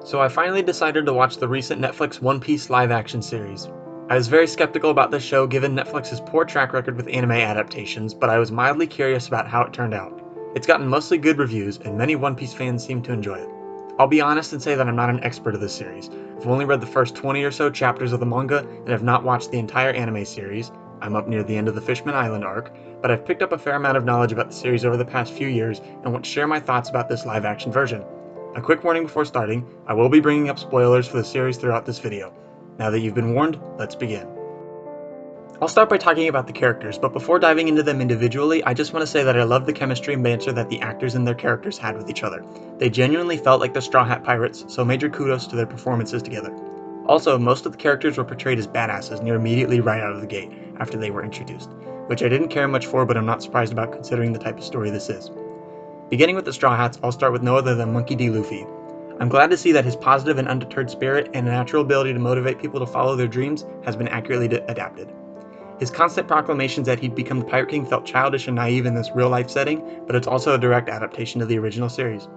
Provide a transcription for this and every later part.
So I finally decided to watch the recent Netflix One Piece live-action series. I was very skeptical about this show given Netflix's poor track record with anime adaptations, but I was mildly curious about how it turned out. It's gotten mostly good reviews, and many One Piece fans seem to enjoy it. I'll be honest and say that I'm not an expert of this series. I've only read the first 20 or so chapters of the manga and have not watched the entire anime series. I'm up near the end of the Fishman Island arc, but I've picked up a fair amount of knowledge about the series over the past few years and want to share my thoughts about this live-action version. A quick warning before starting, I will be bringing up spoilers for the series throughout this video. Now that you've been warned, let's begin. I'll start by talking about the characters, but before diving into them individually, I just want to say that I love the chemistry and banter that the actors and their characters had with each other. They genuinely felt like the Straw Hat Pirates, so major kudos to their performances together. Also, most of the characters were portrayed as badasses near immediately right out of the gate, after they were introduced, which I didn't care much for, but I'm not surprised about considering the type of story this is. Beginning with the Straw Hats, I'll start with no other than Monkey D. Luffy. I'm glad to see that his positive and undeterred spirit and natural ability to motivate people to follow their dreams has been accurately adapted. His constant proclamations that he'd become the Pirate King felt childish and naive in this real-life setting, but it's also a direct adaptation of the original series.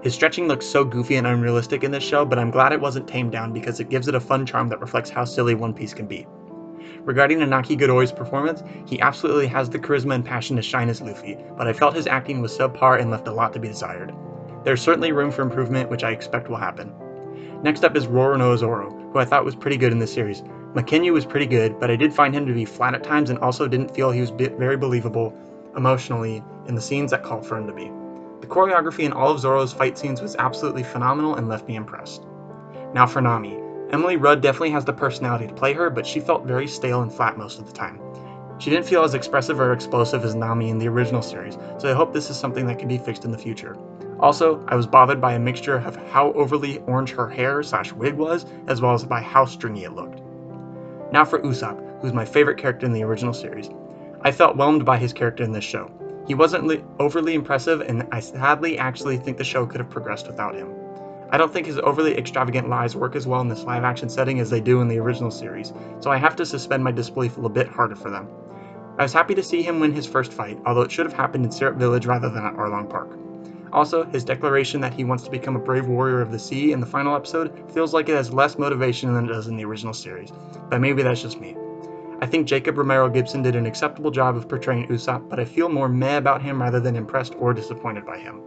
His stretching looks so goofy and unrealistic in this show, but I'm glad it wasn't tamed down because it gives it a fun charm that reflects how silly One Piece can be. Regarding Nanaki Godoy's performance, he absolutely has the charisma and passion to shine as Luffy, but I felt his acting was subpar and left a lot to be desired. There's certainly room for improvement, which I expect will happen. Next up is Roronoa Zoro, who I thought was pretty good in this series. Mackenyu was pretty good, but I did find him to be flat at times and also didn't feel he was very believable emotionally in the scenes that called for him to be. The choreography in all of Zoro's fight scenes was absolutely phenomenal and left me impressed. Now for Nami. Emily Rudd definitely has the personality to play her, but she felt very stale and flat most of the time. She didn't feel as expressive or explosive as Nami in the original series, so I hope this is something that can be fixed in the future. Also, I was bothered by a mixture of how overly orange her hair/wig was, as well as by how stringy it looked. Now for Usopp, who's my favorite character in the original series. I felt whelmed by his character in this show. He wasn't overly impressive, and I sadly actually think the show could have progressed without him. I don't think his overly extravagant lies work as well in this live-action setting as they do in the original series, so I have to suspend my disbelief a little bit harder for them. I was happy to see him win his first fight, although it should have happened in Syrup Village rather than at Arlong Park. Also, his declaration that he wants to become a brave warrior of the sea in the final episode feels like it has less motivation than it does in the original series, but maybe that's just me. I think Jacob Romero Gibson did an acceptable job of portraying Usopp, but I feel more meh about him rather than impressed or disappointed by him.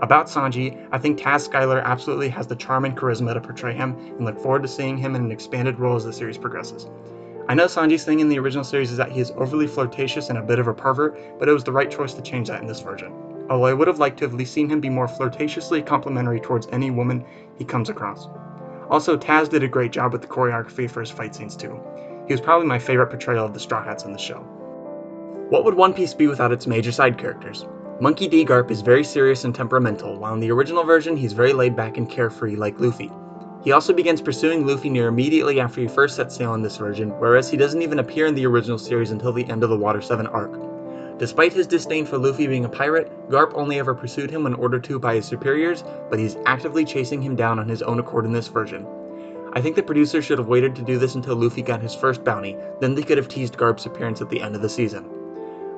About Sanji, I think Taz Skylar absolutely has the charm and charisma to portray him, and look forward to seeing him in an expanded role as the series progresses. I know Sanji's thing in the original series is that he is overly flirtatious and a bit of a pervert, but it was the right choice to change that in this version. Although I would have liked to have seen him be more flirtatiously complimentary towards any woman he comes across. Also, Taz did a great job with the choreography for his fight scenes too. He was probably my favorite portrayal of the Straw Hats in the show. What would One Piece be without its major side characters? Monkey D. Garp is very serious and temperamental, while in the original version he's very laid back and carefree like Luffy. He also begins pursuing Luffy near immediately after he first sets sail in this version, whereas he doesn't even appear in the original series until the end of the Water 7 arc. Despite his disdain for Luffy being a pirate, Garp only ever pursued him when ordered to by his superiors, but he's actively chasing him down on his own accord in this version. I think the producers should have waited to do this until Luffy got his first bounty, then they could have teased Garp's appearance at the end of the season.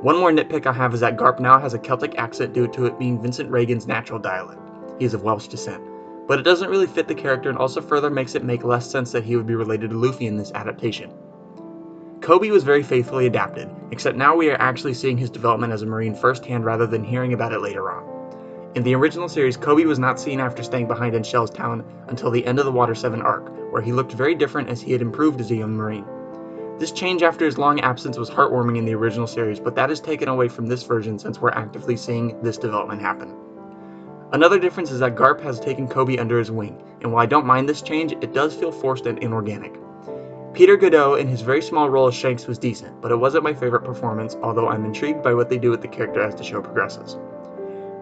One more nitpick I have is that Garp now has a Celtic accent due to it being Vincent Reagan's natural dialect. He is of Welsh descent. But it doesn't really fit the character and also further makes it make less sense that he would be related to Luffy in this adaptation. Koby was very faithfully adapted, except now we are actually seeing his development as a Marine firsthand rather than hearing about it later on. In the original series, Koby was not seen after staying behind in Shell's Town until the end of the Water 7 arc, where he looked very different as he had improved as a young Marine. This change after his long absence was heartwarming in the original series, but that is taken away from this version since we're actively seeing this development happen. Another difference is that Garp has taken Koby under his wing, and while I don't mind this change, it does feel forced and inorganic. Peter Godot in his very small role as Shanks was decent, but it wasn't my favorite performance, although I'm intrigued by what they do with the character as the show progresses.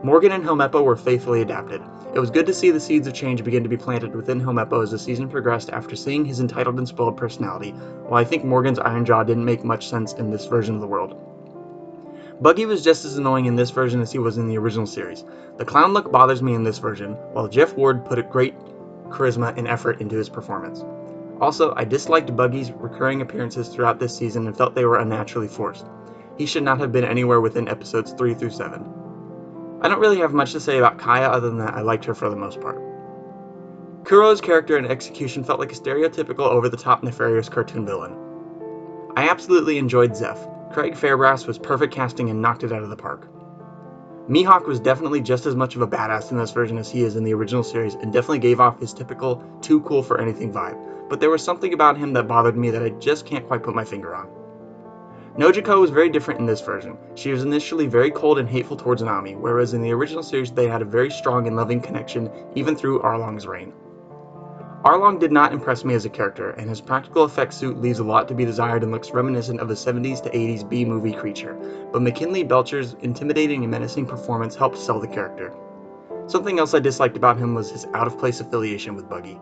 Morgan and Helmeppo were faithfully adapted. It was good to see the seeds of change begin to be planted within Helmeppo as the season progressed after seeing his entitled and spoiled personality, while I think Morgan's Iron Jaw didn't make much sense in this version of the world. Buggy was just as annoying in this version as he was in the original series. The clown look bothers me in this version, while Jeff Ward put a great charisma and effort into his performance. Also, I disliked Buggy's recurring appearances throughout this season and felt they were unnaturally forced. He should not have been anywhere within episodes 3 through 7. I don't really have much to say about Kaya other than that I liked her for the most part. Kuro's character and execution felt like a stereotypical over-the-top nefarious cartoon villain. I absolutely enjoyed Zeph. Craig Fairbrass was perfect casting and knocked it out of the park. Mihawk was definitely just as much of a badass in this version as he is in the original series and definitely gave off his typical too cool for anything vibe, but there was something about him that bothered me that I just can't quite put my finger on. Nojiko was very different in this version. She was initially very cold and hateful towards Nami, whereas in the original series they had a very strong and loving connection even through Arlong's reign. Arlong did not impress me as a character, and his practical effects suit leaves a lot to be desired and looks reminiscent of a 70s to 80s B-movie creature, but McKinley Belcher's intimidating and menacing performance helped sell the character. Something else I disliked about him was his out-of-place affiliation with Buggy.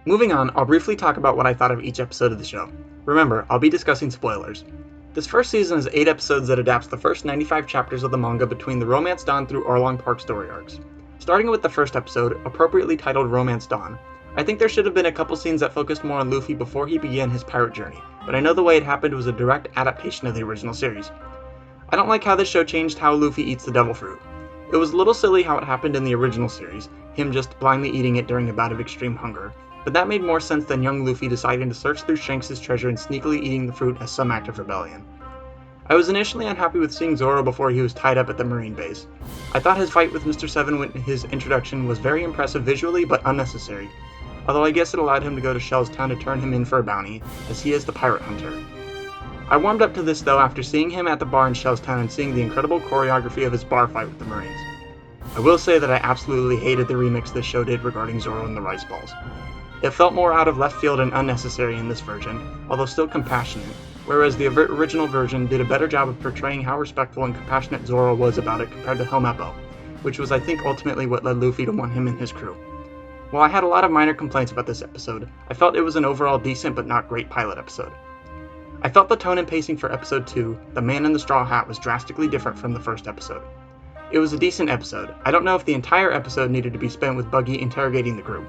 Moving on, I'll briefly talk about what I thought of each episode of the show. Remember, I'll be discussing spoilers. This first season is 8 episodes that adapts the first 95 chapters of the manga between the Romance Dawn through Arlong Park story arcs. Starting with the first episode, appropriately titled Romance Dawn, I think there should have been a couple scenes that focused more on Luffy before he began his pirate journey, but I know the way it happened was a direct adaptation of the original series. I don't like how this show changed how Luffy eats the devil fruit. It was a little silly how it happened in the original series, him just blindly eating it during a bout of extreme hunger, but that made more sense than young Luffy deciding to search through Shanks' treasure and sneakily eating the fruit as some act of rebellion. I was initially unhappy with seeing Zoro before he was tied up at the Marine base. I thought his fight with Mr. Seven in his introduction was very impressive visually, but unnecessary, although I guess it allowed him to go to Shell's Town to turn him in for a bounty, as he is the pirate hunter. I warmed up to this though after seeing him at the bar in Shell's Town and seeing the incredible choreography of his bar fight with the Marines. I will say that I absolutely hated the remix this show did regarding Zoro and the rice balls. It felt more out of left field and unnecessary in this version, although still compassionate, whereas the original version did a better job of portraying how respectful and compassionate Zoro was about it compared to Helmeppo, which was I think ultimately what led Luffy to want him and his crew. While I had a lot of minor complaints about this episode, I felt it was an overall decent but not great pilot episode. I felt the tone and pacing for episode 2, The Man in the Straw Hat, was drastically different from the first episode. It was a decent episode. I don't know if the entire episode needed to be spent with Buggy interrogating the crew.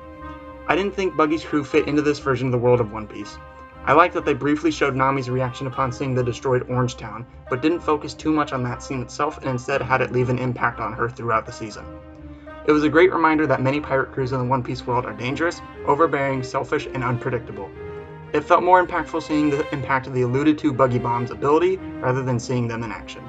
I didn't think Buggy's crew fit into this version of the world of One Piece. I liked that they briefly showed Nami's reaction upon seeing the destroyed Orange Town, but didn't focus too much on that scene itself and instead had it leave an impact on her throughout the season. It was a great reminder that many pirate crews in the One Piece world are dangerous, overbearing, selfish, and unpredictable. It felt more impactful seeing the impact of the alluded to Buggy Bomb's ability rather than seeing them in action.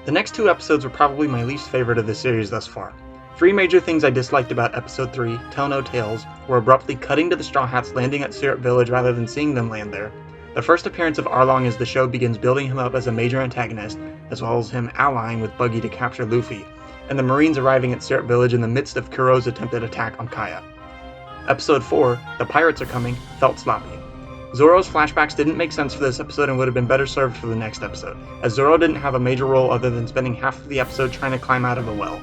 The next 2 episodes were probably my least favorite of the series thus far. 3 major things I disliked about Episode 3, Tell No Tales, were abruptly cutting to the Straw Hats landing at Syrup Village rather than seeing them land there, the first appearance of Arlong as the show begins building him up as a major antagonist, as well as him allying with Buggy to capture Luffy, and the Marines arriving at Syrup Village in the midst of Kuro's attempted attack on Kaya. Episode 4, The Pirates Are Coming, felt sloppy. Zoro's flashbacks didn't make sense for this episode and would have been better served for the next episode, as Zoro didn't have a major role other than spending half of the episode trying to climb out of a well.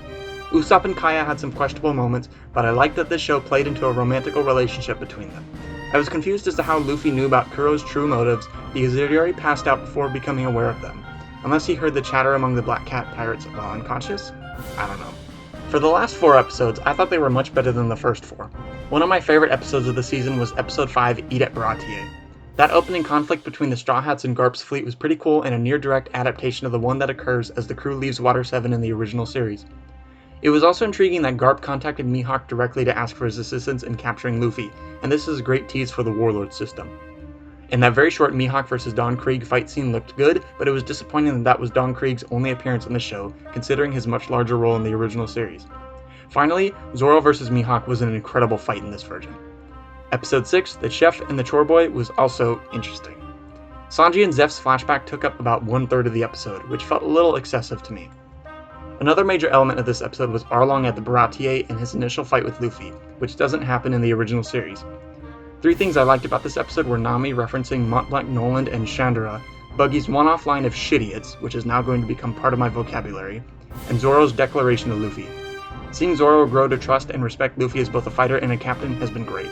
Usopp and Kaya had some questionable moments, but I liked that this show played into a romantical relationship between them. I was confused as to how Luffy knew about Kuro's true motives because he had already passed out before becoming aware of them, unless he heard the chatter among the Black Cat pirates while unconscious? I don't know. For the last 4 episodes, I thought they were much better than the first 4. One of my favorite episodes of the season was Episode 5, Eat at Baratier. That opening conflict between the Straw Hats and Garp's fleet was pretty cool and a near-direct adaptation of the one that occurs as the crew leaves Water 7 in the original series. It was also intriguing that Garp contacted Mihawk directly to ask for his assistance in capturing Luffy, and this is a great tease for the Warlord system. In that very short Mihawk vs. Don Krieg fight scene looked good, but it was disappointing that was Don Krieg's only appearance in the show, considering his much larger role in the original series. Finally, Zoro vs. Mihawk was an incredible fight in this version. Episode 6, The Chef and the Chore Boy, was also interesting. Sanji and Zeph's flashback took up about 1/3 of the episode, which felt a little excessive to me. Another major element of this episode was Arlong at the Baratier and his initial fight with Luffy, which doesn't happen in the original series. 3 things I liked about this episode were Nami referencing Mont Blanc Noland and Chandra, Buggy's one-off line of shitidiots, which is now going to become part of my vocabulary, and Zoro's declaration to Luffy. Seeing Zoro grow to trust and respect Luffy as both a fighter and a captain has been great.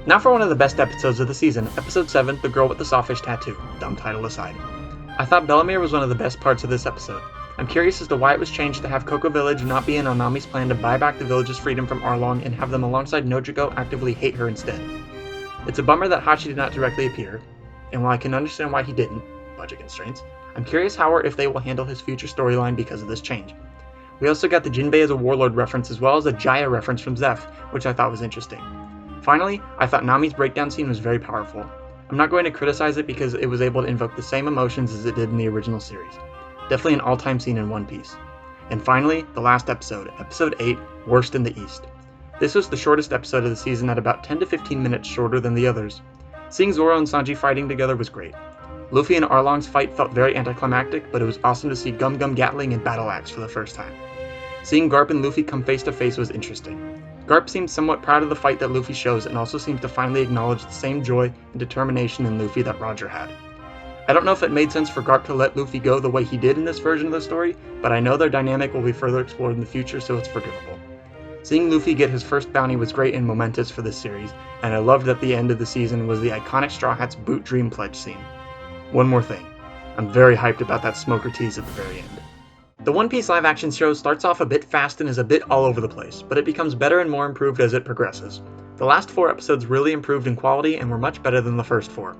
Now for one of the best episodes of the season, Episode 7, The Girl with the Sawfish Tattoo, dumb title aside. I thought Bellemere was one of the best parts of this episode. I'm curious as to why it was changed to have Cocoa Village not be in on Nami's plan to buy back the village's freedom from Arlong and have them alongside Nojiko actively hate her instead. It's a bummer that Hachi did not directly appear, and while I can understand why he didn't, budget constraints, I'm curious how or if they will handle his future storyline because of this change. We also got the Jinbei as a warlord reference as well as a Jaya reference from Zeph, which I thought was interesting. Finally, I thought Nami's breakdown scene was very powerful. I'm not going to criticize it because it was able to invoke the same emotions as it did in the original series. Definitely an all-time scene in One Piece. And finally, the last episode, episode 8, Worst in the East. This was the shortest episode of the season at about 10 to 15 minutes shorter than the others. Seeing Zoro and Sanji fighting together was great. Luffy and Arlong's fight felt very anticlimactic, but it was awesome to see Gum Gum Gatling and Battle Axe for the first time. Seeing Garp and Luffy come face to face was interesting. Garp seems somewhat proud of the fight that Luffy shows and also seems to finally acknowledge the same joy and determination in Luffy that Roger had. I don't know if it made sense for Garp to let Luffy go the way he did in this version of the story, but I know their dynamic will be further explored in the future, so it's forgivable. Seeing Luffy get his first bounty was great and momentous for this series, and I loved that the end of the season was the iconic Straw Hats Boot Dream Pledge scene. One more thing. I'm very hyped about that smoker tease at the very end. The One Piece live-action show starts off a bit fast and is a bit all over the place, but it becomes better and more improved as it progresses. The last 4 episodes really improved in quality and were much better than the first 4.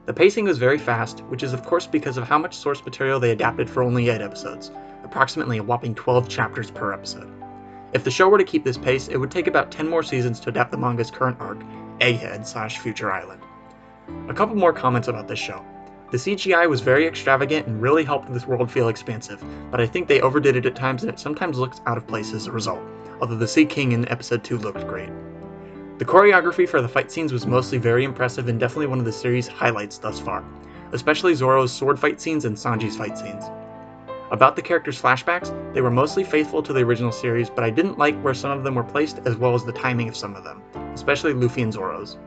The pacing was very fast, which is of course because of how much source material they adapted for only 8 episodes, approximately a whopping 12 chapters per episode. If the show were to keep this pace, it would take about 10 more seasons to adapt the manga's current arc, Egghead/Future Island. A couple more comments about this show. The CGI was very extravagant and really helped this world feel expansive, but I think they overdid it at times and it sometimes looks out of place as a result, although the Sea King in episode 2 looked great. The choreography for the fight scenes was mostly very impressive and definitely one of the series' highlights thus far, especially Zoro's sword fight scenes and Sanji's fight scenes. About the characters' flashbacks, they were mostly faithful to the original series, but I didn't like where some of them were placed as well as the timing of some of them, especially Luffy and Zoro's.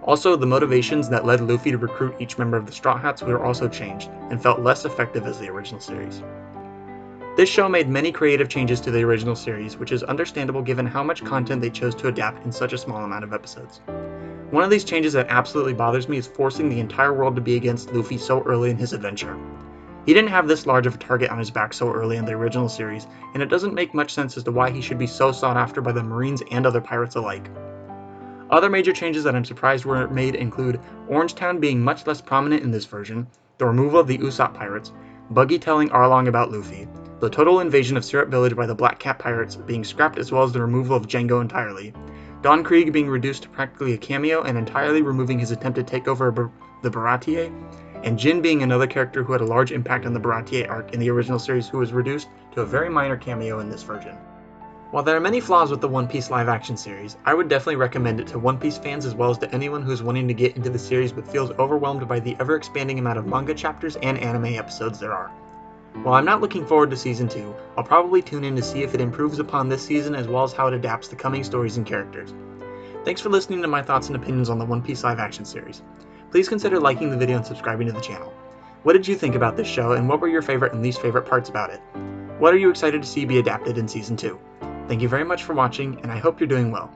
Also, the motivations that led Luffy to recruit each member of the Straw Hats were also changed, and felt less effective as the original series. This show made many creative changes to the original series, which is understandable given how much content they chose to adapt in such a small amount of episodes. One of these changes that absolutely bothers me is forcing the entire world to be against Luffy so early in his adventure. He didn't have this large of a target on his back so early in the original series, and it doesn't make much sense as to why he should be so sought after by the Marines and other pirates alike. Other major changes that I'm surprised were made include Orangetown being much less prominent in this version, the removal of the Usopp pirates, Buggy telling Arlong about Luffy, the total invasion of Syrup Village by the Black Cat pirates being scrapped as well as the removal of Django entirely, Don Krieg being reduced to practically a cameo and entirely removing his attempted takeover of the Baratie, and Jin being another character who had a large impact on the Baratie arc in the original series who was reduced to a very minor cameo in this version. While there are many flaws with the One Piece live-action series, I would definitely recommend it to One Piece fans as well as to anyone who is wanting to get into the series but feels overwhelmed by the ever-expanding amount of manga chapters and anime episodes there are. While I'm not looking forward to Season 2, I'll probably tune in to see if it improves upon this season as well as how it adapts the coming stories and characters. Thanks for listening to my thoughts and opinions on the One Piece live-action series. Please consider liking the video and subscribing to the channel. What did you think about this show and what were your favorite and least favorite parts about it? What are you excited to see be adapted in Season 2? Thank you very much for watching, and I hope you're doing well.